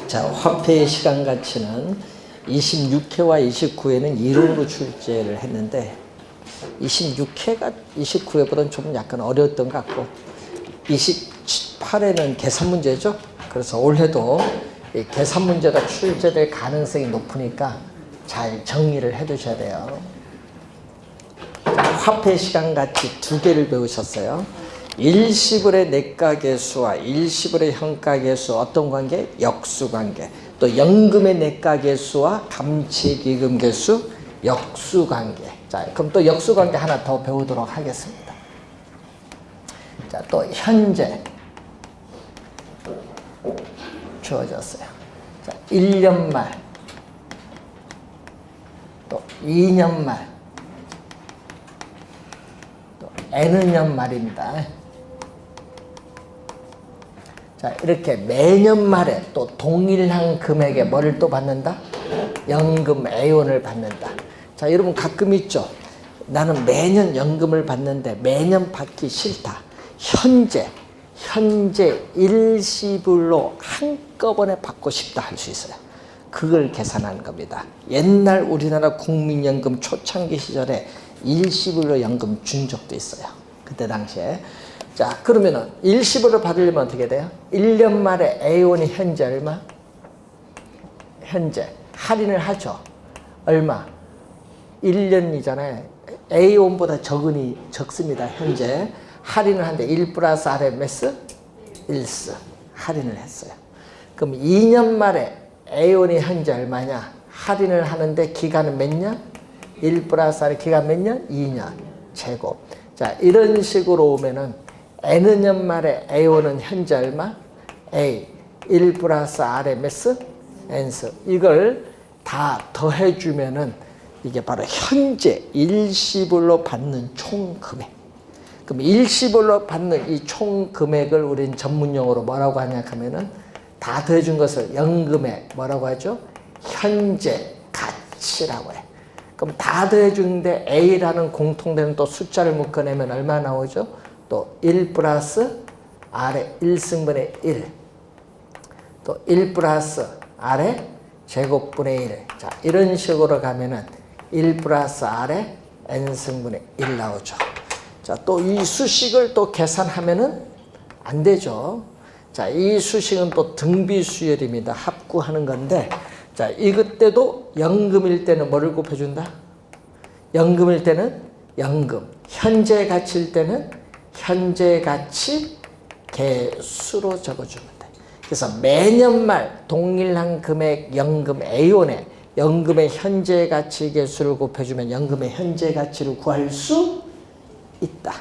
자, 화폐의 시간 가치는 26회와 29회는 이론으로 출제를 했는데 26회가 29회보다는 좀 약간 어려웠던 것 같고 28회는 계산 문제죠. 그래서 올해도 이 계산 문제가 출제될 가능성이 높으니까 잘 정리를 해 두셔야 돼요. 자, 화폐 시간 가치 두 개를 배우셨어요. 일시불의 내가계수와 일시불의 현가계수 어떤 관계? 역수관계. 또 연금의 내가계수와 감치기금계수 역수관계. 자, 그럼 또 역수관계 하나 더 배우도록 하겠습니다. 자, 또 현재 주어졌어요. 자, 1년 말, 또 2년 말, 또 N년 말입니다. 자, 이렇게 매년 말에 또 동일한 금액에 뭐를 또 받는다? 연금 A원을 받는다. 자, 여러분 가끔 있죠? 나는 매년 연금을 받는데 매년 받기 싫다. 현재 일시불로 한꺼번에 받고 싶다 할 수 있어요. 그걸 계산하는 겁니다. 옛날 우리나라 국민연금 초창기 시절에 일시불로 연금 준 적도 있어요. 그때 당시에. 자, 그러면은 일시불로 받으려면 어떻게 돼요? 1년 말에 A원이 현재 얼마? 현재 할인을 하죠. 얼마? 1년이잖아요. A원보다 적습니다. 현재 할인을 하는데 1 플러스 RMS 1스 할인을 했어요. 그럼 2년 말에 A원이 현재 얼마냐? 할인을 하는데 기간은 몇 년? 1 플러스 R 기간 몇 년? 2년 제곱. 자, 이런 식으로 오면은 N년 말에 A원은 현재 얼마? A 1 플러스 RMS N스. 이걸 다 더해주면은 이게 바로 현재 일시불로 받는 총 금액. 그럼 일시불로 받는 이 총 금액을 우리는 전문용어로 뭐라고 하냐 하면은 다 더해준 것을 연금의 뭐라고 하죠? 현재 가치라고 해. 그럼 다 더해주는데 A라는 공통되는 또 숫자를 묶어내면 얼마 나오죠? 또 1 플러스 R의 1승분의 1. 또 1 플러스 R의 제곱분의 1. 자, 이런 식으로 가면은 1 플러스 R의 N승분의 1 나오죠. 자, 또 이 수식을 또 계산하면은 안 되죠. 자, 이 수식은 또 등비수열입니다. 합구하는 건데, 자, 이것 때도 연금일 때는 뭐를 곱해준다? 연금일 때는 연금, 현재 가치일 때는 현재 가치 개수로 적어주면 돼. 그래서 매년 말 동일한 금액 연금 A원에 연금의 현재 가치 개수를 곱해주면 연금의 현재 가치를 구할 수 있다.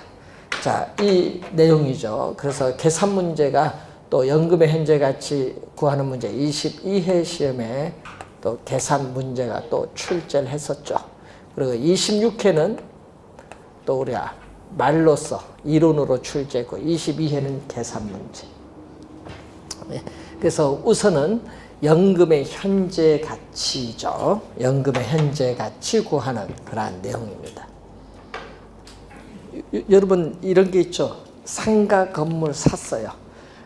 자, 이 내용이죠. 그래서 계산 문제가 또 연금의 현재 가치 구하는 문제 22회 시험에 또 계산 문제가 또 출제를 했었죠. 그리고 26회는 또 우리가 말로써 이론으로 출제했고 22회는 계산 문제. 그래서 우선은 연금의 현재 가치죠. 연금의 현재 가치 구하는 그러한 내용입니다. 여러분 이런 게 있죠. 상가 건물 샀어요.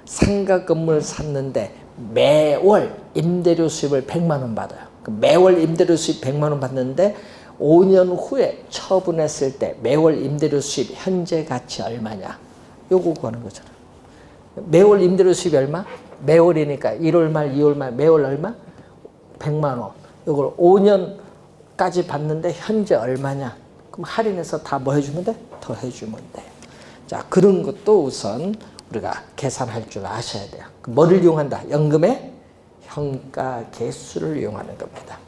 상가 건물 샀는데 매월 임대료 수입을 100만 원 받아요. 매월 임대료 수입 100만 원 받는데 5년 후에 처분했을 때 매월 임대료 수입 현재 가치 얼마냐? 요거 구하는 거잖아요. 매월 임대료 수입이 얼마? 매월이니까 1월 말, 2월 말 매월 얼마? 100만 원. 이걸 5년까지 받는데 현재 얼마냐? 그럼 할인해서 다 뭐 해주면 돼? 더 해주면 돼. 자, 그런 것도 우선 우리가 계산할 줄 아셔야 돼요. 뭐를 이용한다? 연금의 현가 개수를 이용하는 겁니다.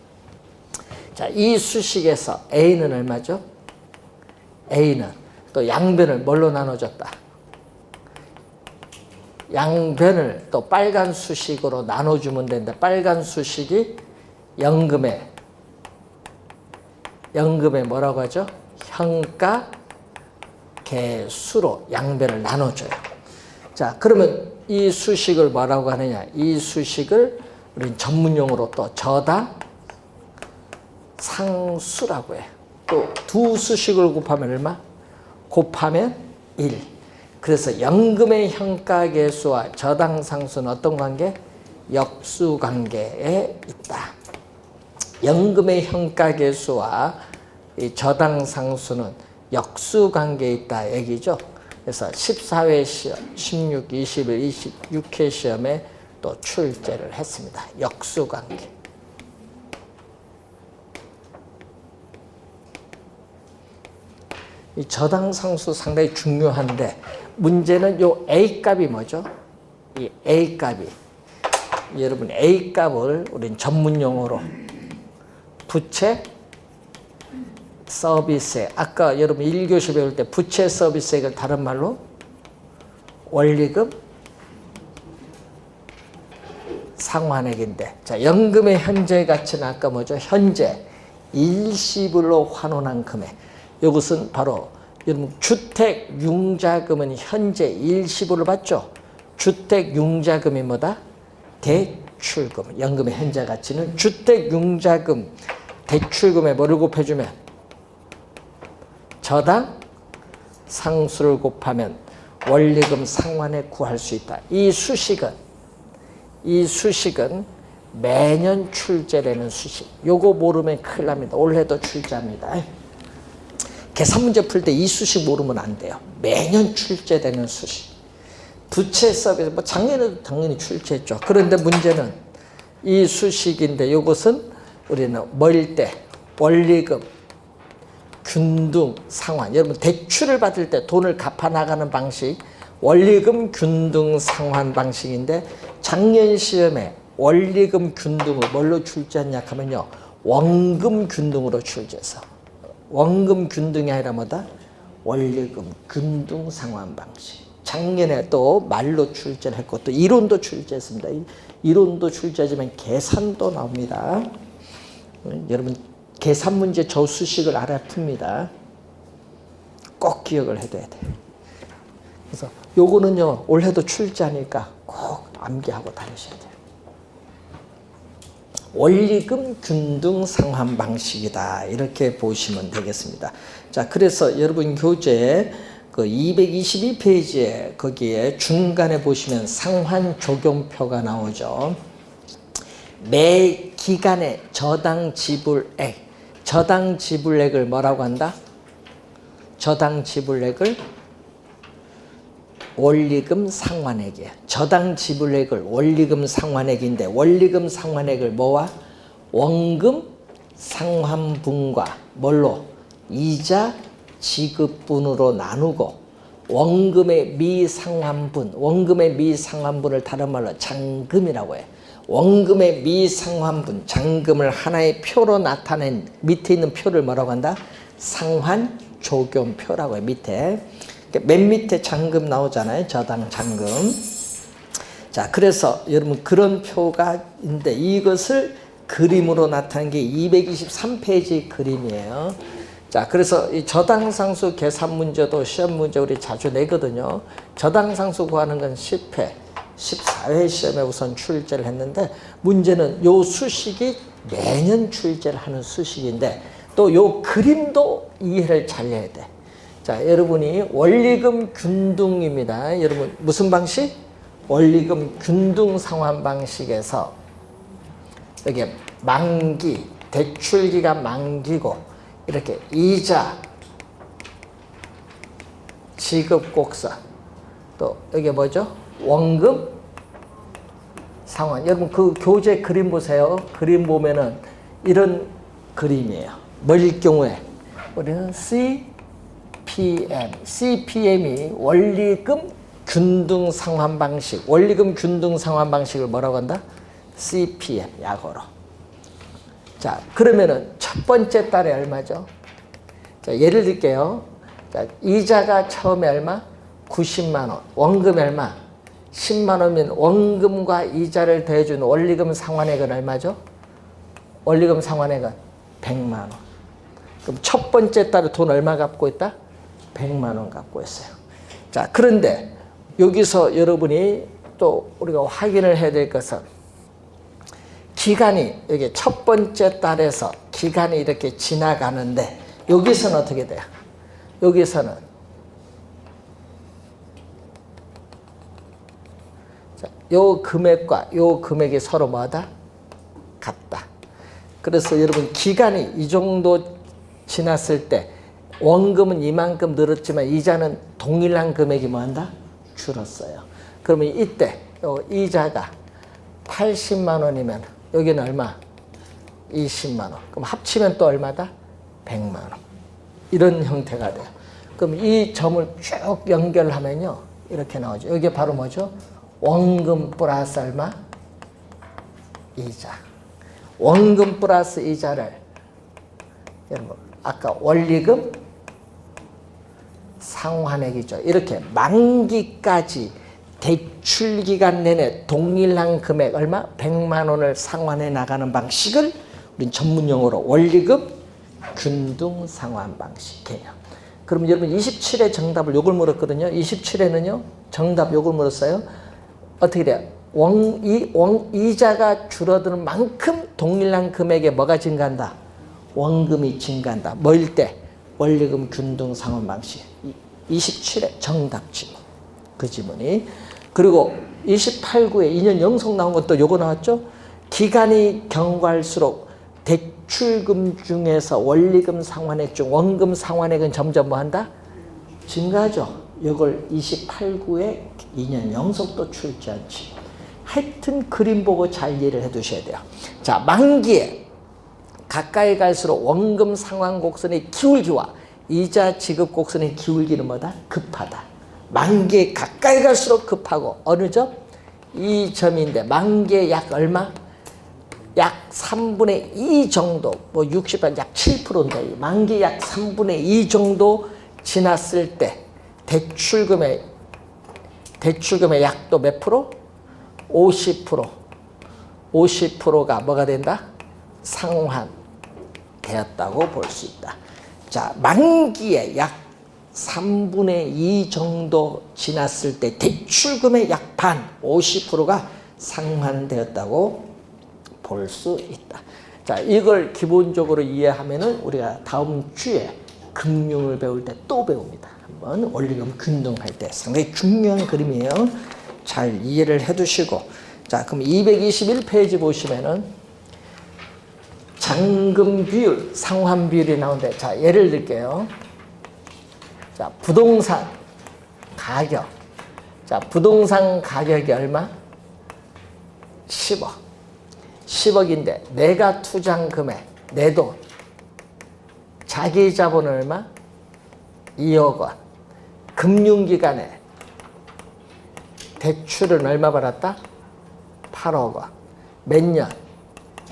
자, 이 수식에서 A는 얼마죠? A는 또 양변을 뭘로 나눠줬다? 양변을 또 빨간 수식으로 나눠주면 되는데 빨간 수식이 연금의 뭐라고 하죠? 현가 개수로 양변을 나눠줘요. 자, 그러면 이 수식을 뭐라고 하느냐? 이 수식을 우리 전문용어로 또 저당 상수라고 해. 또 두 수식을 곱하면 얼마? 곱하면 1. 그래서 연금의 현가계수와 저당상수는 어떤 관계? 역수관계에 있다. 연금의 현가계수와 이 저당상수는 역수관계에 있다 얘기죠. 그래서 14회 시험, 16, 21, 26회 시험에 또 출제를 했습니다. 역수관계. 이 저당상수 상당히 중요한데 문제는 요 A값이 뭐죠? 이 A값이 여러분 A값을 우린 전문용어로 부채 서비스액, 아까 여러분 1교시 배울 때 부채 서비스액을 다른 말로 원리금 상환액인데, 자 연금의 현재 가치는 아까 뭐죠? 현재 일시불로 환원한 금액. 이것은 바로 여러분 주택 융자금은 현재 일시불로 받죠. 주택 융자금이 뭐다? 대출금. 연금의 현재 가치는 주택 융자금 대출금에 뭐를 곱해주면 저당 상수를 곱하면 원리금 상환액 구할 수 있다. 이 수식은 매년 출제되는 수식. 요거 모르면 큰일 납니다. 올해도 출제합니다. 계산 문제 풀 때 이 수식 모르면 안 돼요. 매년 출제되는 수식. 부채 서비스, 뭐 작년에도 당연히 출제했죠. 그런데 문제는 이 수식인데 이것은 우리는 뭐일 때? 원리금, 균등, 상환. 여러분 대출을 받을 때 돈을 갚아 나가는 방식, 원리금, 균등, 상환 방식인데 작년 시험에 원리금, 균등을 뭘로 출제했냐 하면요. 원금, 균등으로 출제해서. 원금, 균등이 아니라 뭐다? 원리금, 균등, 상환 방식. 작년에 또 말로 출제를 했고 또 이론도 출제했습니다. 이론도 출제하지만 계산도 나옵니다. 여러분 계산 문제 저 수식을 알아야 풉니다. 꼭 기억을 해둬야 돼. 그래서 요거는요 올해도 출제하니까 꼭 암기하고 다니셔야 돼요. 원리금, 균등, 상환 방식이다. 이렇게 보시면 되겠습니다. 자, 그래서 여러분 교재 그 222페이지에 거기에 중간에 보시면 상환 적용표가 나오죠. 매 기간의 저당 지불액, 저당 지불액을 뭐라고 한다? 저당 지불액을 원리금 상환액이에요. 저당 지불액을 원리금 상환액인데 원리금 상환액을 뭐와? 원금 상환분과 뭘로? 이자 지급분으로 나누고 원금의 미상환분, 원금의 미상환분을 다른 말로 잔금이라고 해요. 원금의 미상환분, 잔금을 하나의 표로 나타낸 밑에 있는 표를 뭐라고 한다? 상환조견표라고 해요. 밑에. 맨 밑에 잔금 나오잖아요. 저당 잔금. 자, 그래서 여러분 그런 표가 있는데 이것을 그림으로 나타낸 게 223페이지 그림이에요. 자, 그래서 이 저당상수 계산 문제도 시험 문제 우리 자주 내거든요. 저당상수 구하는 건 10회, 14회 시험에 우선 출제를 했는데 문제는 요 수식이 매년 출제를 하는 수식인데 또 요 그림도 이해를 잘 해야 돼. 자, 여러분이 원리금 균등입니다. 여러분 무슨 방식? 원리금 균등 상환 방식에서 여기 만기, 대출기간 만기고 이렇게 이자, 지급곡선, 또 여기 뭐죠? 원금 상환. 여러분 그 교재 그림 보세요. 그림 보면은 이런 그림이에요. 뭐일 경우에 우리는 CPM이 원리금 균등 상환 방식. 원리금 균등 상환 방식을 뭐라고 한다? CPM 약어로. 자, 그러면은 첫 번째 달에 얼마죠? 자, 예를 들게요. 자, 이자가 처음에 얼마? 90만 원. 원금이 얼마? 10만 원이면 원금과 이자를 더해준 원리금 상환액은 얼마죠? 원리금 상환액은 100만 원. 그럼 첫 번째 달에 돈 얼마 갖고 있다? 100만 원 갖고 있어요. 자, 그런데 여기서 여러분이 또 우리가 확인을 해야 될 것은 기간이 여기 첫 번째 달에서 기간이 이렇게 지나가는데 여기서는 어떻게 돼요? 여기서는 자, 요 금액과 요 금액이 서로 뭐하다? 같다. 그래서 여러분 기간이 이 정도 지났을 때 원금은 이만큼 늘었지만 이자는 동일한 금액이 뭐한다? 줄었어요. 그러면 이때 요 이자가 80만 원이면 여기는 얼마? 20만 원. 그럼 합치면 또 얼마다? 100만 원. 이런 형태가 돼요. 그럼 이 점을 쭉 연결하면요. 이렇게 나오죠. 이게 바로 뭐죠? 원금 플러스 얼마? 이자. 원금 플러스 이자를 여러분 아까 원리금 상환액이죠. 이렇게 만기까지 대출 기간 내내 동일한 금액 얼마? 100만 원을 상환해 나가는 방식을 우린 전문 용어로 원리금 균등 상환 방식이에요. 그럼 여러분 27의 정답을 요걸 물었거든요. 27에는요. 정답 요걸 물었어요. 어떻게 돼요? 이자가 줄어드는 만큼 동일한 금액에 뭐가 증가한다? 원금이 증가한다. 뭐일 때? 원리금 균등 상환 방식. 27의 정답 지문. 그 지문이. 그리고 28구에 2년 연속 나온 것도 요거 나왔죠? 기간이 경과할수록 대출금 중에서 원리금 상환액 중 원금 상환액은 점점 뭐한다? 증가하죠. 이걸 28구에 2년 연속도 출제한 지문. 하여튼 그림 보고 잘 이해를 해 두셔야 돼요. 자, 만기에 가까이 갈수록 원금 상환 곡선의 기울기와 이자 지급 곡선의 기울기는 뭐다? 급하다. 만기에 가까이 갈수록 급하고 어느 점? 이 점인데 만기에 약 얼마? 약 3분의 2 정도, 뭐 60한 약 7%인데 만기 약 3분의 2 정도 지났을 때 대출금의 약도 몇 프로? 50%. 50%가 뭐가 된다? 상환되었다고 볼 수 있다. 자, 만기에 약 3분의 2 정도 지났을 때 대출금의 약 반, 50%가 상환되었다고 볼 수 있다. 자, 이걸 기본적으로 이해하면은 우리가 다음 주에 금융을 배울 때 또 배웁니다. 한번 원리금 균등할 때 상당히 중요한 그림이에요. 잘 이해를 해 두시고. 자, 그럼 221페이지 보시면은 잔금 비율, 상환 비율이 나오는데, 자, 예를 들게요. 자, 부동산 가격. 자, 부동산 가격이 얼마? 10억. 10억인데 내가 투자한 금액, 내 돈. 자기 자본은 얼마? 2억 원. 금융기관에 대출은 얼마 받았다? 8억 원. 몇 년?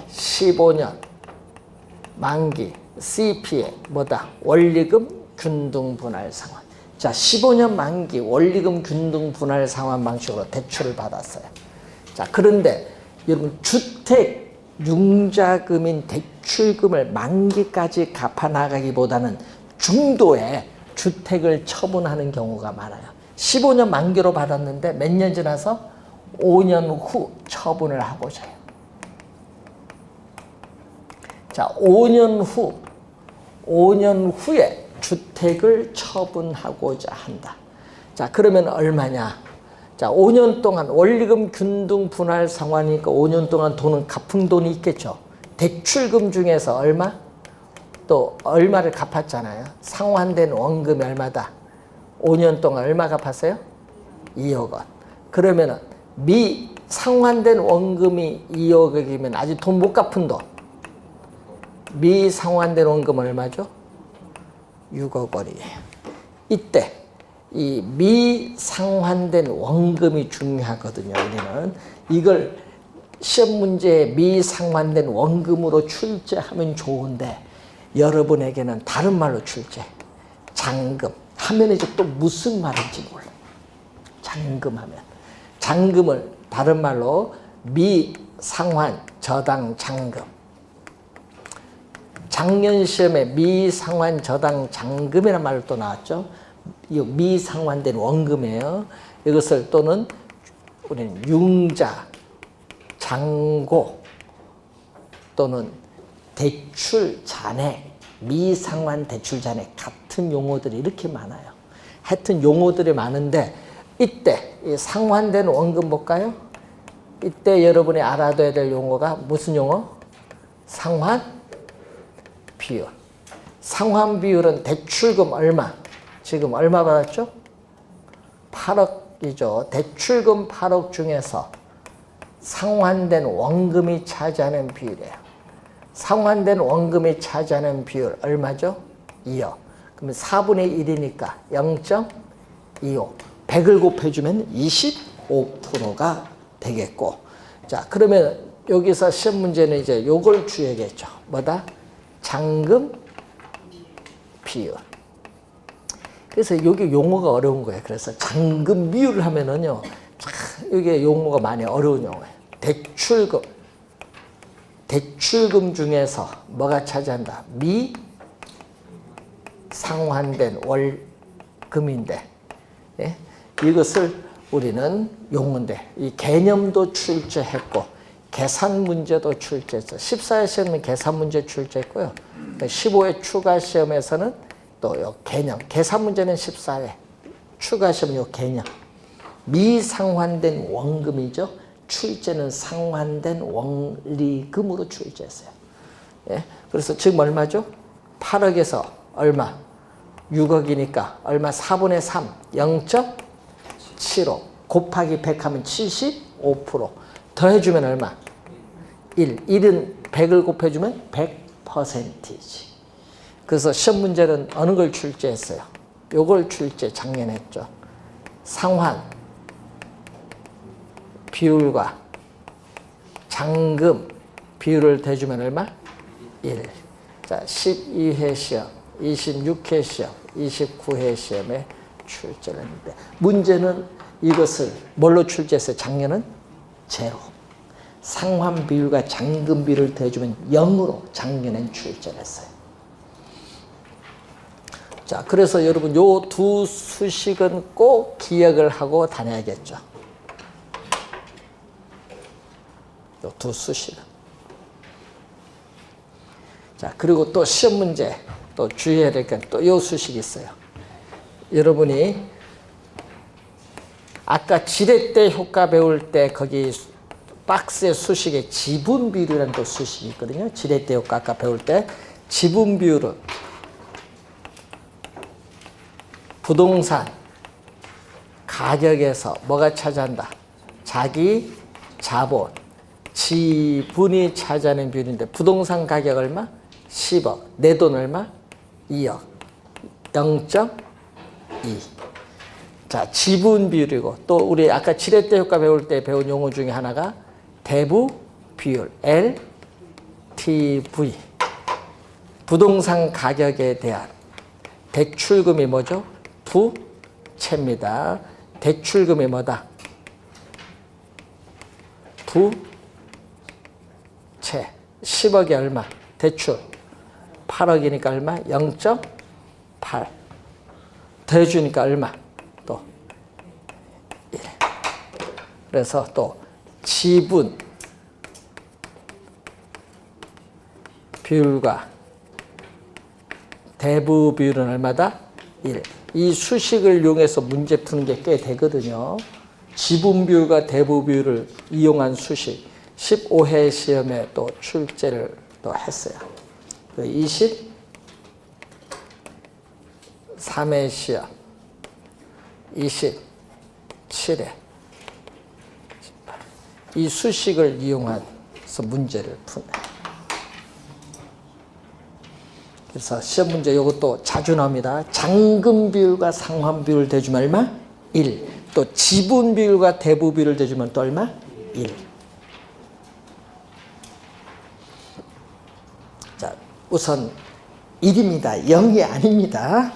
15년. 만기. CP에 뭐다? 원리금 균등 분할 상환. 자, 15년 만기 원리금 균등 분할 상환 방식으로 대출을 받았어요. 자, 그런데 여러분 주택 융자금인 대출금을 만기까지 갚아 나가기보다는 중도에 주택을 처분하는 경우가 많아요. 15년 만기로 받았는데 몇 년 지나서 5년 후 처분을 하고자 해요. 자, 5년 후에 주택을 처분하고자 한다. 자, 그러면 얼마냐? 자, 5년 동안 원리금 균등 분할 상환이니까 5년 동안 돈은 갚은 돈이 있겠죠. 대출금 중에서 얼마? 또 얼마를 갚았잖아요. 상환된 원금이 얼마다? 5년 동안 얼마 갚았어요? 2억 원. 그러면은 상환된 원금이 2억이면 아직 돈 못 갚은 돈. 미상환된 원금은 얼마죠? 6억 원이에요. 이때 이 미상환된 원금이 중요하거든요. 우리는 이걸 시험 문제에 미상환된 원금으로 출제하면 좋은데 여러분에게는 다른 말로 출제. 잔금 하면 이제 또 무슨 말인지 몰라. 잔금하면 잔금을 다른 말로 미상환 저당 잔금. 작년 시험에 미상환 저당 잔금이라는 말로 또 나왔죠. 이 미상환된 원금이에요. 이것을 또는 우리는 융자, 잔고 또는 대출 잔액, 미상환 대출 잔액 같은 용어들이 이렇게 많아요. 하여튼 용어들이 많은데 이때 이 상환된 원금 볼까요? 이때 여러분이 알아둬야 될 용어가 무슨 용어? 상환 비율. 상환 비율은 대출금 얼마? 지금 얼마 받았죠? 8억이죠. 대출금 8억 중에서 상환된 원금이 차지하는 비율이에요. 상환된 원금이 차지하는 비율 얼마죠? 2억. 그러면 4분의 1이니까 0.25. 100을 곱해주면 25%가 되겠고. 자, 그러면 여기서 시험 문제는 이제 요걸 주야겠죠. 뭐다? 잔금 비율. 그래서 여기 용어가 어려운 거예요. 그래서 잔금 비율을 하면은요, 이게 용어가 많이 어려운 용어예요. 대출금 중에서 뭐가 차지한다? 미상환된 월금인데, 예? 이것을 우리는 용어인데, 이 개념도 출제했고, 계산 문제도 출제했어. 14회 시험은 계산 문제 출제했고요. 15회 추가 시험에서는 또 요 개념, 계산 문제는 14회, 추가 시험 요 개념. 미상환된 원금이죠. 출제는 상환된 원리금으로 출제했어요. 예? 그래서 지금 얼마죠? 8억에서 얼마? 6억이니까 얼마? 4분의 3, 0.75 곱하기 100 하면 75%. 더해주면 얼마? 1. 1은 100을 곱해주면 100%이지. 그래서 시험 문제는 어느 걸 출제했어요? 요걸 출제 작년에 했죠. 상환 비율과 잔금 비율을 대주면 얼마? 1. 자, 12회 시험, 26회 시험, 29회 시험에 출제를 했는데, 문제는 이것을 뭘로 출제했어요? 작년은 제로. 상환 비율과 잔금 비율을 대주면 0으로 작년엔 출제를 했어요. 자, 그래서 여러분 요 두 수식은 꼭 기억을 하고 다녀야겠죠. 요 두 수식은. 자, 그리고 또 시험 문제 또 주의해야 될 건 또 요 수식이 있어요. 여러분이 아까 지렛대 효과 배울 때 거기 박스의 수식에 지분 비율이라는 또 수식이 있거든요. 지렛대 효과 아까 배울 때 지분 비율은 부동산 가격에서 뭐가 차지한다? 자기 자본, 지분이 차지하는 비율인데, 부동산 가격 얼마? 10억. 내 돈 얼마? 2억. 0.2. 자, 지분 비율이고, 또 우리 아까 지렛대 효과 배울 때 배운 용어 중에 하나가 대부 비율, LTV. 부동산 가격에 대한 대출금이 뭐죠? 부채입니다. 대출금이 뭐다? 부채. 10억이 얼마? 대출. 8억이니까 얼마? 0.8. 더해주니까 얼마? 또 1. 그래서 또 지분 비율과 대부 비율은 얼마다? 1. 이 수식을 이용해서 문제 푸는 게 꽤 되거든요. 지분 비율과 대부 비율을 이용한 수식 15회 시험에 또 출제를 또 했어요. 23회 시험 27회 이 수식을 이용해서 문제를 푸네. 그래서 시험 문제 이것도 자주 나옵니다. 잔금 비율과 상환 비율 대주면 얼마? 1. 또 지분 비율과 대부 비율을 대주면 또 얼마? 1. 자, 우선 1입니다. 0이 아닙니다.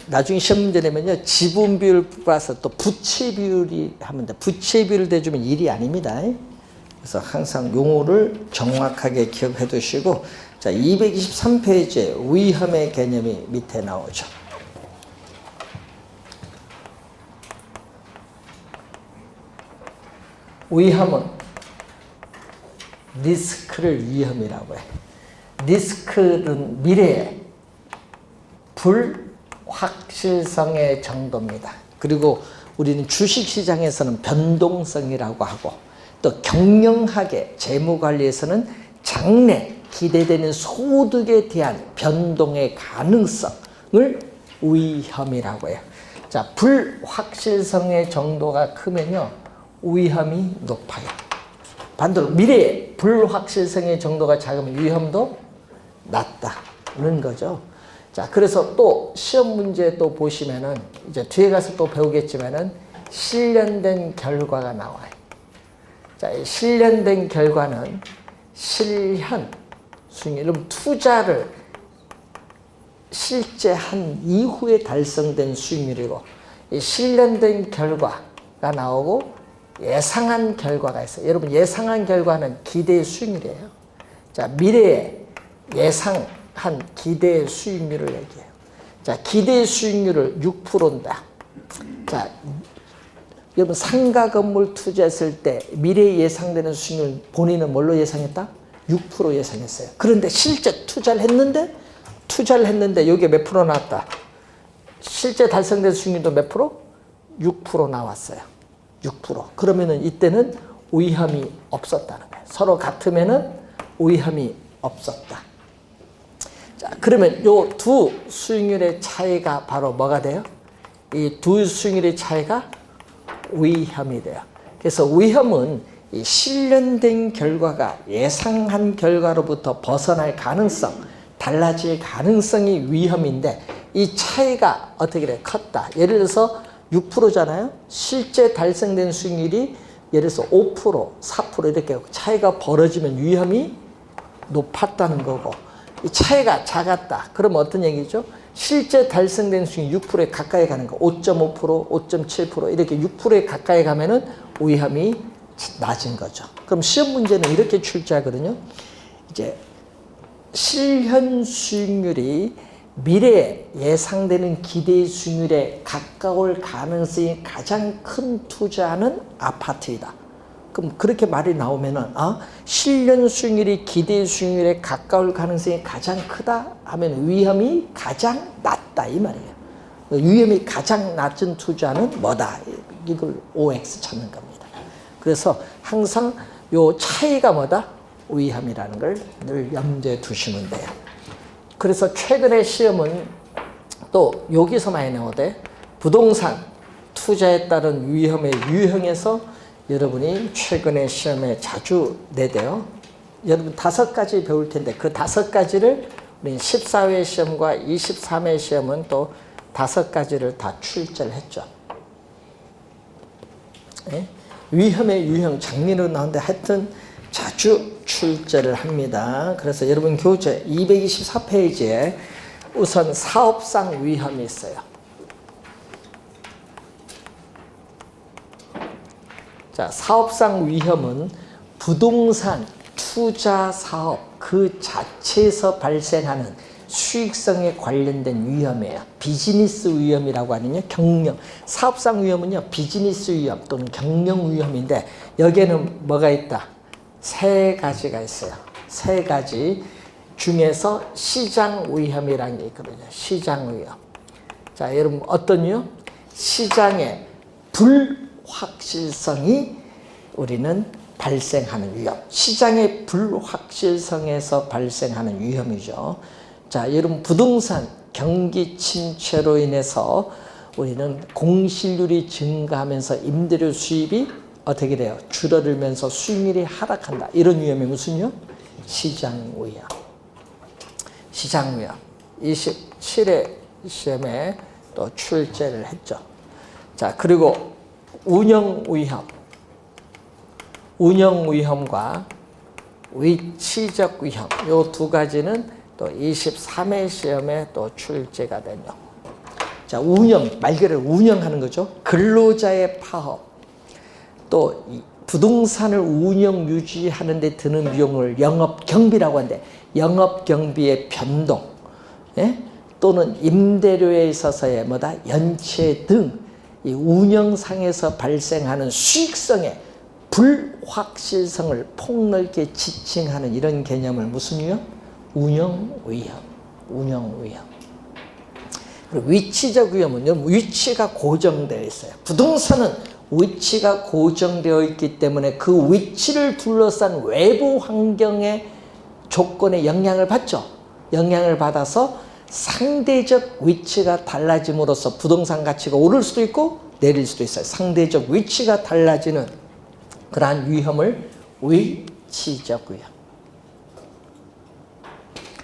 나중에 시험 문제 내면요, 지분 비율 플러스 또 부채 비율이 하면 돼. 부채 비율을 대주면 1이 아닙니다. 그래서 항상 용어를 정확하게 기억해 두시고, 자, 223페이지에 위험의 개념이 밑에 나오죠. 위험은 리스크를 위험이라고 해. 리스크는 미래의 불확실성의 정도입니다. 그리고 우리는 주식시장에서는 변동성이라고 하고 또 경영학의 재무관리에서는 장래 기대되는 소득에 대한 변동의 가능성을 위험이라고 해요. 자, 불확실성의 정도가 크면요, 위험이 높아요. 반대로 미래의 불확실성의 정도가 작으면 위험도 낮다는 거죠. 자, 그래서 또 시험 문제 또 보시면은 이제 뒤에 가서 또 배우겠지만은 실현된 결과가 나와요. 자, 이 실현된 결과는 실현 수익, 여러분 투자를 실제 한 이후에 달성된 수익률이고, 이 실현된 결과가 나오고 예상한 결과가 있어요. 여러분 예상한 결과는 기대의 수익률이에요. 자, 미래에 예상한 기대의 수익률을 얘기해요. 자, 기대의 수익률을 6%인다. 자, 여러분 상가 건물 투자했을 때 미래에 예상되는 수익률 본인은 뭘로 예상했다? 6% 예상했어요. 그런데 실제 투자를 했는데 여기에 몇 프로 나왔다? 실제 달성된 수익률도 몇 프로? 6% 나왔어요. 6%. 그러면은 이때는 위험이 없었다는 거예요. 서로 같으면은 위험이 없었다. 자, 그러면 요 두 수익률의 차이가 바로 뭐가 돼요? 이 두 수익률의 차이가 위험이 돼요. 그래서 위험은 이 실현된 결과가 예상한 결과로부터 벗어날 가능성, 달라질 가능성이 위험인데, 이 차이가 어떻게 돼? 컸다. 예를 들어서 6%잖아요. 실제 달성된 수익률이 예를 들어서 5%, 4% 이렇게 차이가 벌어지면 위험이 높았다는 거고, 이 차이가 작았다. 그러면 어떤 얘기죠? 실제 달성된 수익률 6%에 가까이 가는 거, 5.5%, 5.7% 이렇게 6%에 가까이 가면은 위험이 낮은 거죠. 그럼 시험 문제는 이렇게 출제하거든요. 이제 실현 수익률이 미래에 예상되는 기대 수익률에 가까울 가능성이 가장 큰 투자는 아파트이다. 그럼 그렇게 말이 나오면은, 실현 수익률이 기대 수익률에 가까울 가능성이 가장 크다 하면 위험이 가장 낮다 이 말이에요. 위험이 가장 낮은 투자는 뭐다? 이걸 OX 찾는 겁니다. 그래서 항상 요 차이가 뭐다? 위험이라는 걸 늘 염두에 두시면 돼요. 그래서 최근에 시험은 또 여기서 많이 나오대. 부동산 투자에 따른 위험의 유형에서 여러분이 최근에 시험에 자주 내대요. 여러분 5가지 배울 텐데 그 5가지를 우리 14회 시험과 23회 시험은 또 5가지를 다 출제를 했죠. 네? 위험의 유형 장르로 나오는데 하여튼 자주 출제를 합니다. 그래서 여러분 교재 224페이지에 우선 사업상 위험이 있어요. 자, 사업상 위험은 부동산 투자 사업 그 자체에서 발생하는 수익성에 관련된 위험이에요. 비즈니스 위험이라고 하는요. 경영. 사업상 위험은요. 비즈니스 위험 또는 경영 위험인데 여기에는 뭐가 있다? 3가지가 있어요. 3가지 중에서 시장 위험이라는 게 있거든요. 시장 위험. 자, 여러분 어떤 위험? 시장의 불확실성이 우리는 발생하는 위험. 시장의 불확실성에서 발생하는 위험이죠. 자, 여러분 부동산 경기 침체로 인해서 우리는 공실률이 증가하면서 임대료 수입이 어떻게 돼요? 줄어들면서 수익률이 하락한다. 이런 위험이 무슨 위험? 시장 위험. 시장 위험. 27회 시험에 또 출제를 했죠. 자, 그리고 운영 위험. 운영 위험과 위치적 위험. 요 2가지는 또 23회 시험에 또 출제가 되죠. 자, 운영, 말 그대로 운영하는 거죠. 근로자의 파업. 또 부동산을 운영 유지하는 데 드는 비용을 영업경비라고 하는데 영업경비의 변동, 예? 또는 임대료에 있어서의 뭐다? 연체 등 이 운영상에서 발생하는 수익성의 불확실성을 폭넓게 지칭하는 이런 개념을 무슨 위험? 운영 위험. 운영 위험. 그리고 위치적 위험은 위치가 고정되어 있어요. 부동산은 위치가 고정되어 있기 때문에 그 위치를 둘러싼 외부 환경의 조건에 영향을 받죠. 영향을 받아서 상대적 위치가 달라짐으로써 부동산 가치가 오를 수도 있고 내릴 수도 있어요. 상대적 위치가 달라지는 그러한 위험을 위치적 위험.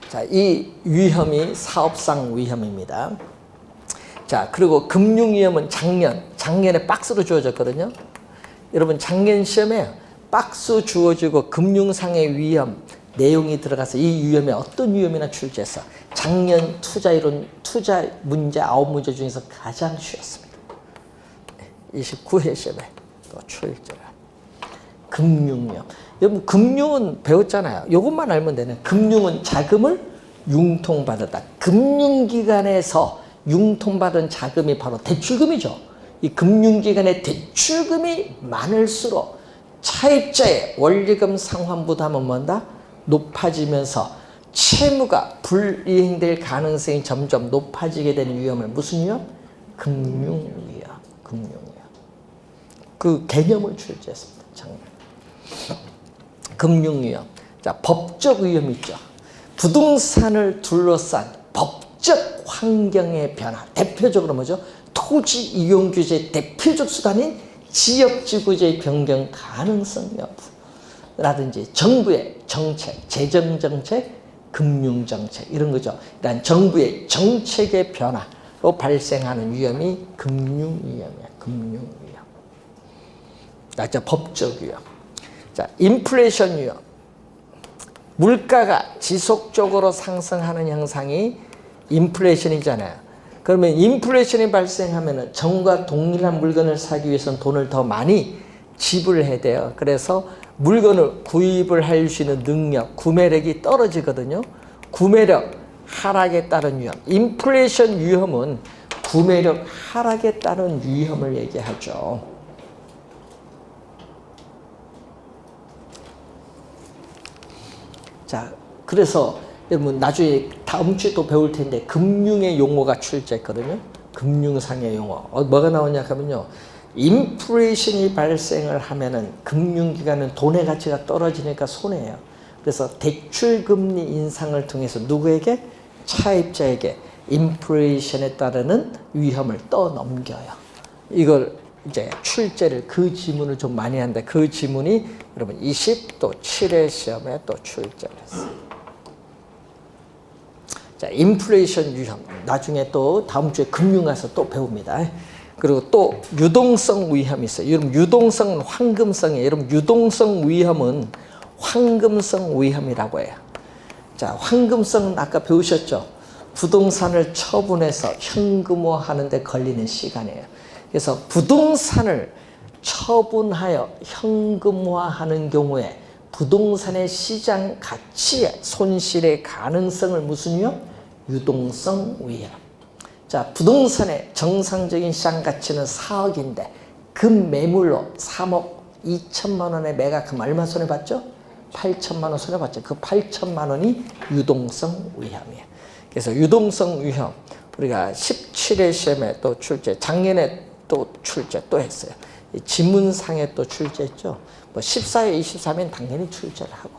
자, 이 위험이 사업상 위험입니다. 자, 그리고 금융 위험은 작년에 박스로 주어졌거든요. 여러분 작년 시험에 박스 주어지고 금융상의 위험 내용이 들어가서 이 위험에 어떤 위험이나 출제했어. 작년 투자이론 투자 문제 9문제 중에서 가장 쉬웠습니다. 29회 시험에 또 출제가. 금융 위험. 여러분 금융은 배웠잖아요. 이것만 알면 되네. 금융은 자금을 융통받았다. 금융기관에서 융통받은 자금이 바로 대출금이죠. 이 금융기관의 대출금이 많을수록 차입자의 원리금 상환부담은 뭔다? 높아지면서 채무가 불이행될 가능성이 점점 높아지게 되는 위험을 무슨 위험? 금융위험. 금융위험. 그 개념을 출제했습니다. 작년. 금융위험. 자, 법적 위험 있죠. 부동산을 둘러싼 법적 환경의 변화. 대표적으로 뭐죠? 토지 이용 규제의 대표적 수단인 지역지구제의 변경 가능성 여부라든지 정부의 정책, 재정정책, 금융정책 이런 거죠. 일단 정부의 정책의 변화로 발생하는 위험이 금융위험이야. 금융위험. 자, 법적 위험. 자, 인플레이션 위험. 물가가 지속적으로 상승하는 현상이 인플레이션이잖아요. 그러면 인플레이션이 발생하면 전과 동일한 물건을 사기 위해서는 돈을 더 많이 지불해야 돼요. 그래서 물건을 구입을 할 수 있는 능력, 구매력이 떨어지거든요. 구매력 하락에 따른 위험. 인플레이션 위험은 구매력 하락에 따른 위험을 얘기하죠. 자, 그래서 여러분 나중에 다음 주에 또 배울 텐데 금융의 용어가 출제했거든요. 금융상의 용어. 뭐가 나오냐 하면요. 인플레이션이 발생을 하면은 금융기관은 돈의 가치가 떨어지니까 손해예요. 그래서 대출금리 인상을 통해서 누구에게? 차입자에게 인플레이션에 따르는 위험을 떠넘겨요. 이걸 이제 출제를 그 지문을 좀 많이 하는데 그 지문이 여러분 27회 시험에 또 출제를 했어요. 자, 인플레이션 위험. 나중에 또 다음 주에 금융 가서 또 배웁니다. 그리고 또 유동성 위험이 있어요. 여러분 유동성은 황금성이에요. 여러분 유동성 위험은 황금성 위험이라고 해요. 자, 황금성은 아까 배우셨죠? 부동산을 처분해서 현금화하는 데 걸리는 시간이에요. 그래서 부동산을 처분하여 현금화하는 경우에 부동산의 시장 가치의 손실의 가능성을 무슨 위험? 유동성 위험. 자, 부동산의 정상적인 시장 가치는 4억인데 금 매물로 3억 2천만 원에 매각하면 얼마 손해봤죠? 8천만 원 손해봤죠. 그 8천만 원이 유동성 위험이에요. 그래서 유동성 위험 우리가 17회 시험에 또 출제, 작년에 또 출제 또 했어요. 지문상에 또 출제했죠. 뭐 14회, 23회는 당연히 출제를 하고.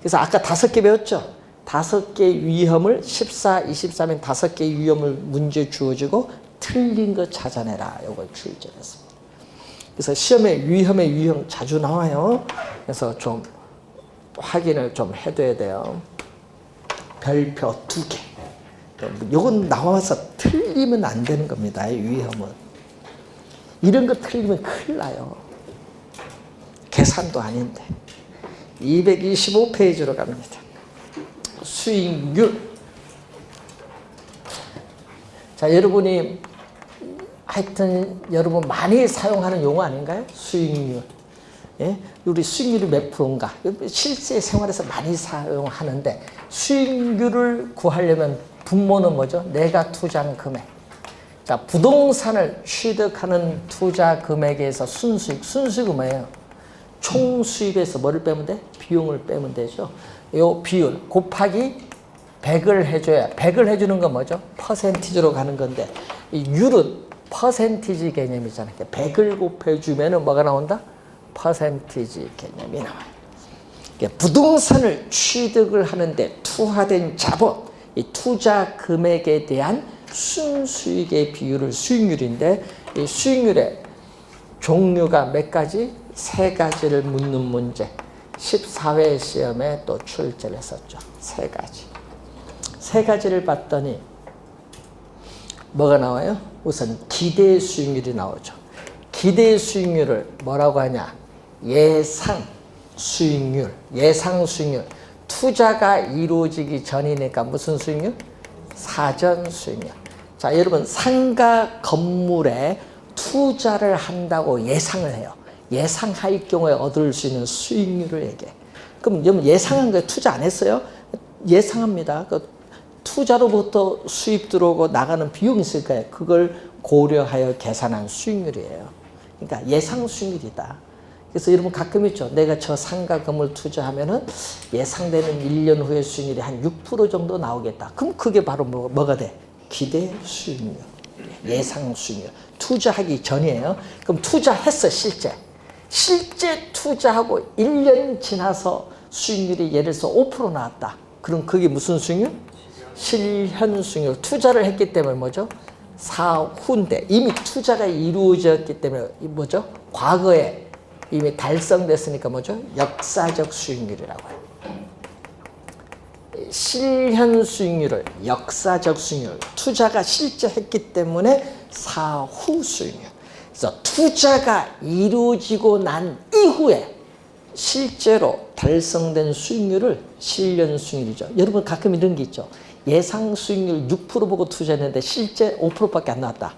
그래서 아까 5개 배웠죠. 5개 위험을 14, 23엔 5개 위험을 문제 주어지고 틀린 거 찾아내라. 이걸 출제했습니다. 그래서 시험에 위험의 유형 자주 나와요. 그래서 좀 확인을 좀 해둬야 돼요. 별표 2개. 이건 나와서 틀리면 안 되는 겁니다. 위험은. 이런 거 틀리면 큰일 나요. 계산도 아닌데. 225페이지로 갑니다. 수익률. 자, 여러분이 하여튼 여러분 많이 사용하는 용어 아닌가요? 수익률. 예? 우리 수익률이 몇 프로인가? 실제 생활에서 많이 사용하는데 수익률을 구하려면 분모는 뭐죠? 내가 투자한 금액. 자, 부동산을 취득하는 투자 금액에서 순수익. 순수익은 뭐예요? 총 수입에서 뭐를 빼면 돼? 비용을 빼면 되죠. 요 비율 곱하기 100을 해줘야 100을 해주는 건 뭐죠? 퍼센티지로 가는 건데 이 율은 퍼센티지 개념이잖아요. 100을 곱해주면 뭐가 나온다? 퍼센티지 개념이 나와요. 부동산을 취득을 하는데 투하된 자본, 이 투자 금액에 대한 순수익의 비율을 수익률인데 이 수익률의 종류가 몇 가지? 3가지를 묻는 문제. 14회 시험에 또 출제를 했었죠. 3가지. 3가지를 봤더니 뭐가 나와요? 우선 기대 수익률이 나오죠. 기대 수익률을 뭐라고 하냐? 예상 수익률, 예상 수익률. 투자가 이루어지기 전이니까 무슨 수익률? 사전 수익률. 자, 여러분 상가 건물에 투자를 한다고 예상을 해요. 예상할 경우에 얻을 수 있는 수익률을 얘기해. 그럼 여러분 예상한 거에 투자 안 했어요? 예상합니다. 그 투자로부터 수입 들어오고 나가는 비용이 있을 거예요. 그걸 고려하여 계산한 수익률이에요. 그러니까 예상 수익률이다. 그래서 여러분 가끔 있죠. 내가 저 상가 건물 투자하면은 예상되는 1년 후의 수익률이 한 6% 정도 나오겠다. 그럼 그게 바로 뭐가 돼? 기대 수익률. 예상 수익률. 투자하기 전이에요. 그럼 투자했어, 실제. 실제 투자하고 1년 지나서 수익률이 예를 들어서 5% 나왔다. 그럼 그게 무슨 수익률? 실현 수익률. 투자를 했기 때문에 뭐죠? 사후인데 이미 투자가 이루어졌기 때문에 뭐죠? 과거에 이미 달성됐으니까 뭐죠? 역사적 수익률이라고 해요. 실현 수익률을 역사적 수익률, 투자가 실제 했기 때문에 사후 수익률. 그래서 투자가 이루어지고 난 이후에 실제로 달성된 수익률을 실현 수익률이죠. 여러분 가끔 이런 게 있죠. 예상 수익률 6% 보고 투자했는데 실제 5%밖에 안 나왔다.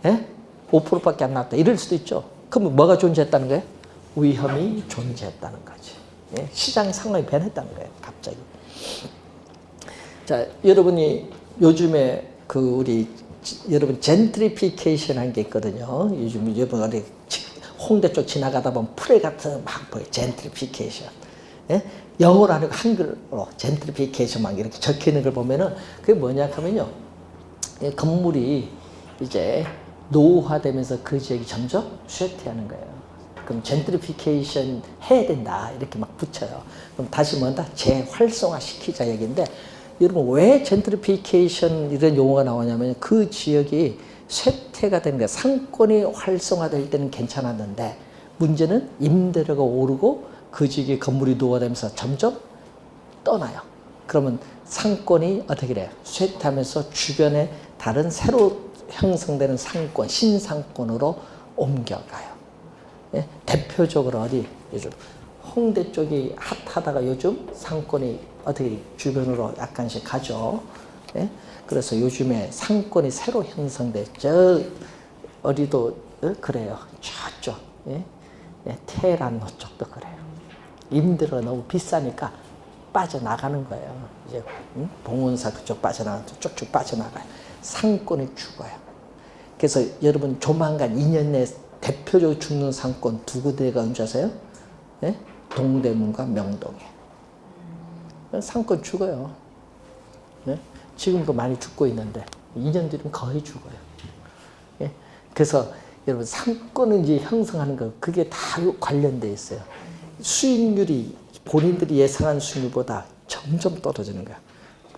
예? 5%밖에 안 나왔다. 이럴 수도 있죠. 그럼 뭐가 존재했다는 거예요? 위험이 존재했다는 거지. 예? 시장 상황이 변했다는 거예요. 갑자기. 자, 여러분이 요즘에 여러분 젠트리피케이션 한 게 있거든요. 요즘 여러분 어디 홍대 쪽 지나가다 보면 프레가트 막 보여. 젠트리피케이션. 예? 영어로 아니고 한글로 젠트리피케이션 막 이렇게 적혀 있는 걸 보면은 그게 뭐냐 하면요. 건물이 이제 노후화되면서 그 지역이 점점 쇠퇴하는 거예요. 그럼 젠트리피케이션 해야 된다. 이렇게 막 붙여요. 그럼 다시 뭔다? 재활성화 시키자 얘기인데 여러분 왜 젠트리피케이션 이런 용어가 나오냐면 그 지역이 쇠퇴가 되는 거예요. 상권이 활성화될 때는 괜찮았는데 문제는 임대료가 오르고 그 지역의 건물이 노후화되면서 점점 떠나요. 그러면 상권이 어떻게 돼요? 쇠퇴하면서 주변에 다른 새로 형성되는 상권, 신상권으로 옮겨가요. 예? 대표적으로 어디 요즘 홍대 쪽이 핫하다가 요즘 상권이 어떻게 주변으로 약간씩 가죠. 예? 그래서 요즘에 상권이 새로 형성돼. 저 어디도 그래요. 저쪽 예? 예, 테헤란로 쪽도 그래요. 임대료가 너무 비싸니까 빠져나가는 거예요. 이제 봉은사 그쪽 빠져나가고 쭉쭉 빠져나가요. 상권이 죽어요. 그래서 여러분 조만간 2년 내에 대표적으로 죽는 상권 두 군데가 언제 아세요? 예? 동대문과 명동에. 상권 죽어요. 예? 지금도 많이 죽고 있는데 2년 뒤면 거의 죽어요. 예? 그래서 여러분 상권을 이제 형성하는 거 그게 다 관련돼 있어요. 수익률이 본인들이 예상한 수익률보다 점점 떨어지는 거야.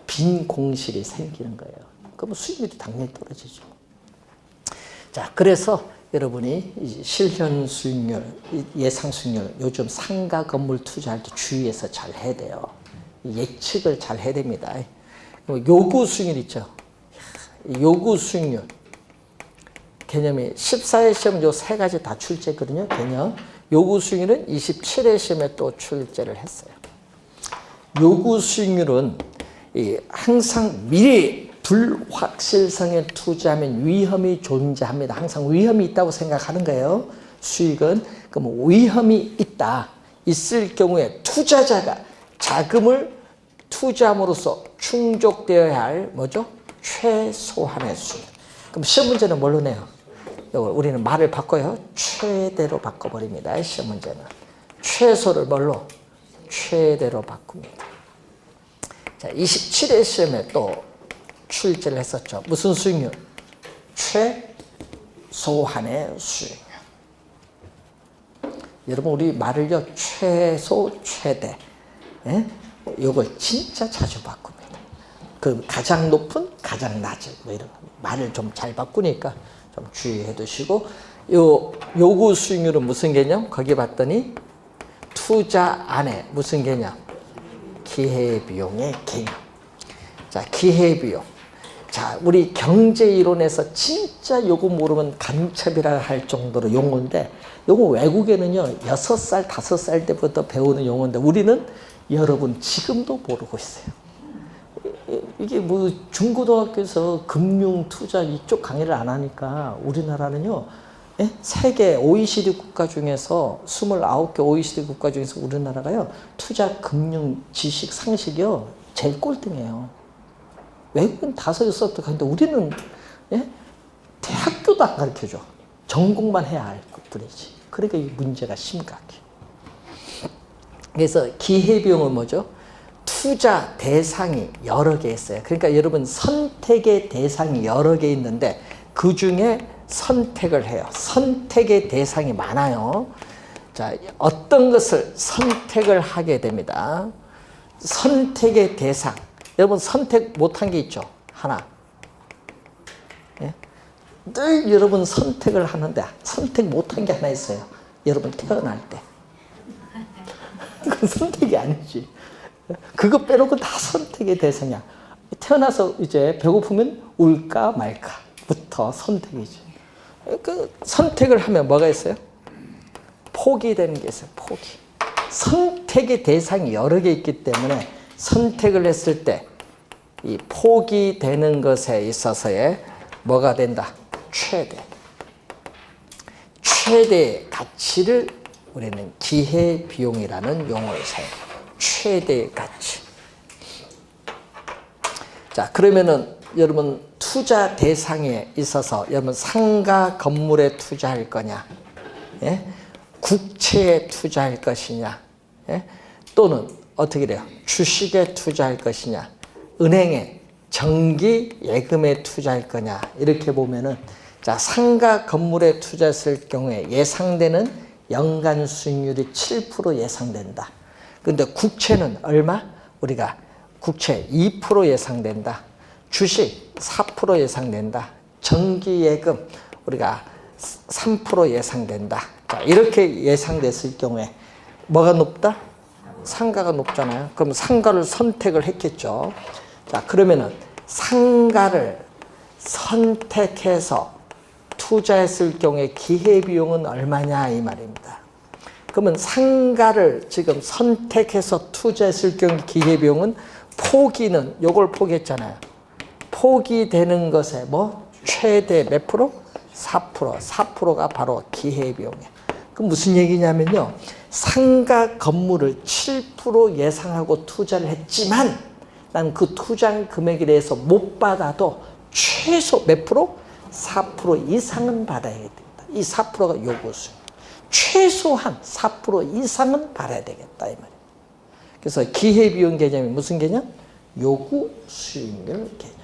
빈 공실이 생기는 거예요. 그럼 수익률이 당연히 떨어지죠. 자, 그래서 여러분이 실현 수익률, 예상 수익률, 요즘 상가 건물 투자할 때 주의해서 잘 해야 돼요. 예측을 잘 해야 됩니다. 요구 수익률 있죠. 요구 수익률. 개념이 14회 시험 요 3가지 다 출제했거든요. 개념. 요구 수익률은 27회 시험에 또 출제를 했어요. 요구 수익률은 항상 미래 불확실성에 투자하면 위험이 존재합니다. 항상 위험이 있다고 생각하는 거예요. 수익은. 그럼 위험이 있다. 있을 경우에 투자자가 자금을 투자함으로써 충족되어야 할 뭐죠? 최소한의 수익. 그럼 시험 문제는 뭘로 내요? 우리는 말을 바꿔요. 최대로 바꿔버립니다. 시험 문제는. 최소를 뭘로? 최대로 바꿉니다. 자, 27회 시험에 또 출제를 했었죠. 무슨 수익률? 최소한의 수익률. 여러분 우리 말을요 최소, 최대, 예? 요거 진짜 자주 바꿉니다. 그 가장 높은, 가장 낮은 뭐 이런 말을 좀 잘 바꾸니까 좀 주의해 두시고, 요 요구 수익률은 무슨 개념? 거기 봤더니 투자 안에 무슨 개념? 기회비용의 개념. 자, 기회비용. 자, 우리 경제 이론에서 진짜 요거 모르면 간첩이라 할 정도로 용어인데, 요거 외국에는요 6살, 5살 때부터 배우는 용어인데 우리는 여러분 지금도 모르고 있어요. 이게 뭐 중고등학교에서 금융, 투자 이쪽 강의를 안 하니까 우리나라는요, 예? 세계 OECD 국가 중에서 29개 OECD 국가 중에서 우리나라가요 투자, 금융, 지식, 상식이요 제일 꼴등이에요. 외국은 5, 6살부터 가는데 우리는, 예? 대학교도 안 가르쳐줘. 전공만 해야 할 뿐이지. 그러니까 이 문제가 심각해. 그래서 기회비용은 뭐죠? 투자 대상이 여러 개 있어요. 그러니까 여러분 선택의 대상이 여러 개 있는데 그 중에 선택을 해요. 선택의 대상이 많아요. 자, 어떤 것을 선택을 하게 됩니다. 선택의 대상. 여러분 선택 못한 게 있죠? 하나. 예? 늘 여러분 선택을 하는데 선택 못한 게 하나 있어요. 여러분 태어날 때. 그건 선택이 아니지. 그거 빼놓고 다 선택의 대상이야. 태어나서 이제 배고프면 울까 말까부터 선택이지. 그 선택을 하면 뭐가 있어요? 포기되는 게 있어요. 포기. 선택의 대상이 여러 개 있기 때문에 선택을 했을 때 이 포기되는 것에 있어서의 뭐가 된다? 최대. 최대의 가치를 우리는 기회비용이라는 용어를 사용해요. 최대의 가치. 자, 그러면은 여러분 투자 대상에 있어서 여러분 상가 건물에 투자할 거냐, 예? 국채에 투자할 것이냐, 예? 또는 어떻게 돼요? 주식에 투자할 것이냐, 은행에 정기 예금에 투자할 거냐, 이렇게 보면은 자, 상가 건물에 투자했을 경우에 예상되는 연간 수익률이 7% 예상된다. 근데 국채는 얼마? 우리가 국채 2% 예상된다. 주식 4% 예상된다. 정기예금 우리가 3% 예상된다. 자, 이렇게 예상됐을 경우에 뭐가 높다? 상가가 높잖아요. 그럼 상가를 선택을 했겠죠. 자, 그러면은 상가를 선택해서 투자했을 경우에 기회비용은 얼마냐 이 말입니다. 그러면 상가를 지금 선택해서 투자했을 경우 기회비용은 포기는 요걸 포기했잖아요. 포기되는 것에 뭐 최대 몇 프로? 4%. 4%가 바로 기회비용이에요. 그럼 무슨 얘기냐면요. 상가 건물을 7% 예상하고 투자를 했지만 난 그 투자 금액에 대해서 못 받아도 최소 몇 프로? 4% 이상은 받아야 된다. 이 4%가 요구수. 최소한 4% 이상은 받아야 되겠다 이 말이에요. 그래서 기회비용 개념이 무슨 개념? 요구 수익률 개념.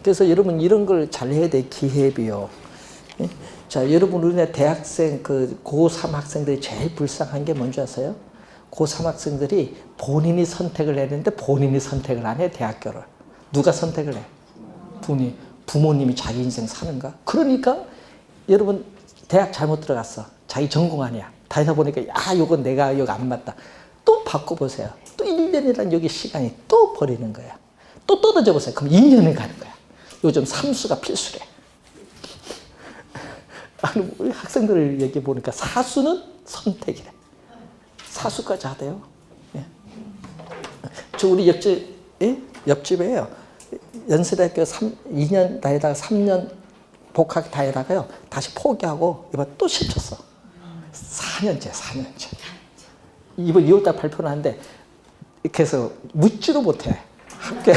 그래서 여러분 이런 걸 잘 해야 돼. 기회비용. 자, 여러분 우리나라 대학생 그 고3 학생들이 제일 불쌍한 게 뭔지 아세요? 고3 학생들이 본인이 선택을 했는데 본인이 선택을 안 해. 대학교를. 누가 선택을 해? 부모님이 자기 인생 사는가? 그러니까 여러분 대학 잘못 들어갔어. 자기 전공 아니야. 다니다 보니까 요건 내가 여기 안 맞다. 또 바꿔보세요. 또 1년이란 여기 시간이 또 버리는 거야. 또 떨어져 보세요. 그럼 2년을 가는 거야. 요즘 삼수가 필수래. 아니, 우리 학생들을 얘기해 보니까 사수는 선택이래. 사수까지 하대요. 예. 저 우리 옆집에요. 연세대학교 2년 다니다가 3년 복학 다니다가요. 다시 포기하고 이번 또 시켰어. 4년째. 이번 2월달 발표를 하는데 이렇게 해서 묻지도 못해. 학교에.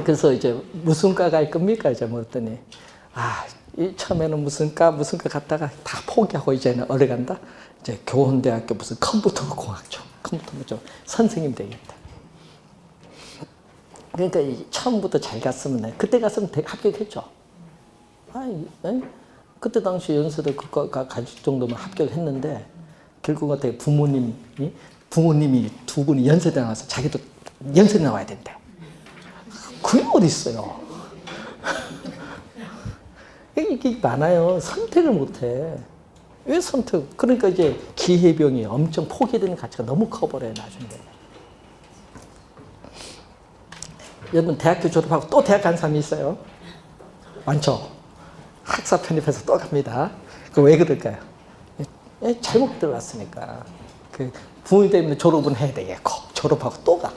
그래서 이제 무슨 과 갈 겁니까? 이제 물었더니 처음에는 무슨 과 갔다가 다 포기하고 이제는 어디 간다? 이제 교원대학교 무슨 컴퓨터 공학 쪽, 컴퓨터 쪽 선생님 되겠다. 그러니까 처음부터 잘 갔으면 돼. 그때 갔으면 합격했죠. 그때 당시 연세대 그과 가질 정도면 합격했는데 결국 어떻게 부모님이 두 분이 연세대 나와서 자기도 연세대 나와야 된대. 그게 어디 있어요? 이게 많아요. 선택을 못해. 왜 선택? 그러니까 이제 기회비용이 엄청 포기되는 가치가 너무 커버려요, 나중에. 여러분, 대학교 졸업하고 또 대학 간 사람이 있어요? 많죠? 학사 편입해서 또 갑니다. 그 왜 그럴까요? 잘못 들어갔으니까. 그 부모님 때문에 졸업은 해야 되겠고, 졸업하고 또 가.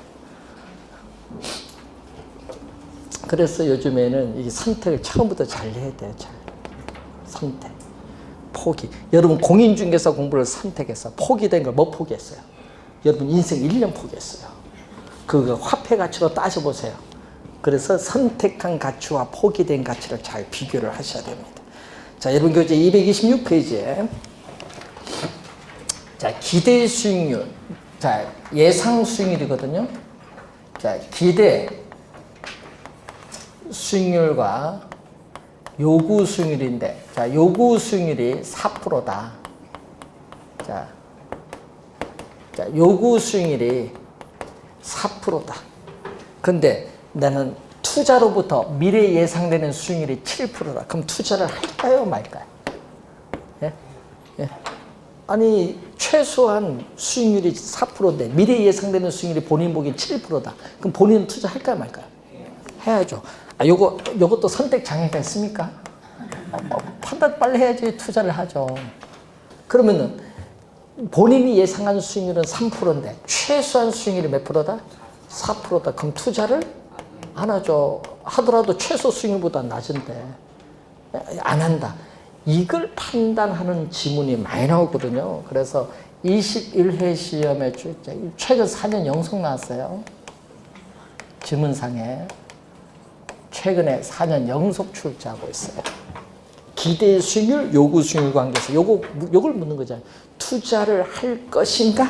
그래서 요즘에는 이 선택을 처음부터 잘 해야 돼요. 잘. 선택. 포기. 여러분 공인중개사 공부를 선택해서 포기된 걸 못 포기했어요. 여러분 인생 1년 포기했어요. 그거 화폐 가치로 따져보세요. 그래서 선택한 가치와 포기된 가치를 잘 비교를 하셔야 됩니다. 자, 여러분 교재 226페이지에 자, 기대 수익률. 자, 예상 수익률이거든요. 자, 기대 수익률과 요구 수익률인데, 자, 요구 수익률이 4%다. 자, 요구 수익률이 4%다. 근데 나는 투자로부터 미래 예상되는 수익률이 7%다. 그럼 투자를 할까요, 말까요? 예? 예. 아니, 최소한 수익률이 4%인데 미래 예상되는 수익률이 본인 보기엔 7%다. 그럼 본인은 투자할까요, 말까요? 해야죠. 요것도 선택 장애가 있습니까? 판단 빨리 해야지 투자를 하죠. 그러면은 본인이 예상한 수익률은 3%인데 최소한 수익률이 몇 프로다? 4%다. 그럼 투자를 안 하죠. 하더라도 최소 수익률보다 낮은데 안 한다. 이걸 판단하는 지문이 많이 나오거든요. 그래서 21회 시험에 최근 4년 연속 나왔어요. 지문상에. 최근에 4년 연속 출제하고 있어요. 기대 수익률, 요구 수익률 관계에서 요걸 묻는 거잖아요. 투자를 할 것인가,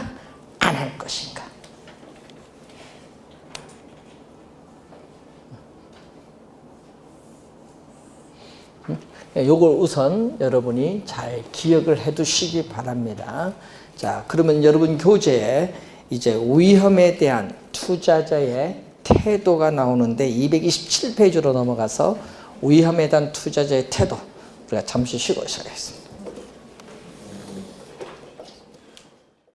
안 할 것인가. 요걸 우선 여러분이 잘 기억을 해 두시기 바랍니다. 자, 그러면 여러분 교재에 이제 위험에 대한 투자자의 태도가 나오는데 227페이지로 넘어가서 위험에 대한 투자자의 태도 우리가 잠시 쉬고 시작하겠습니다.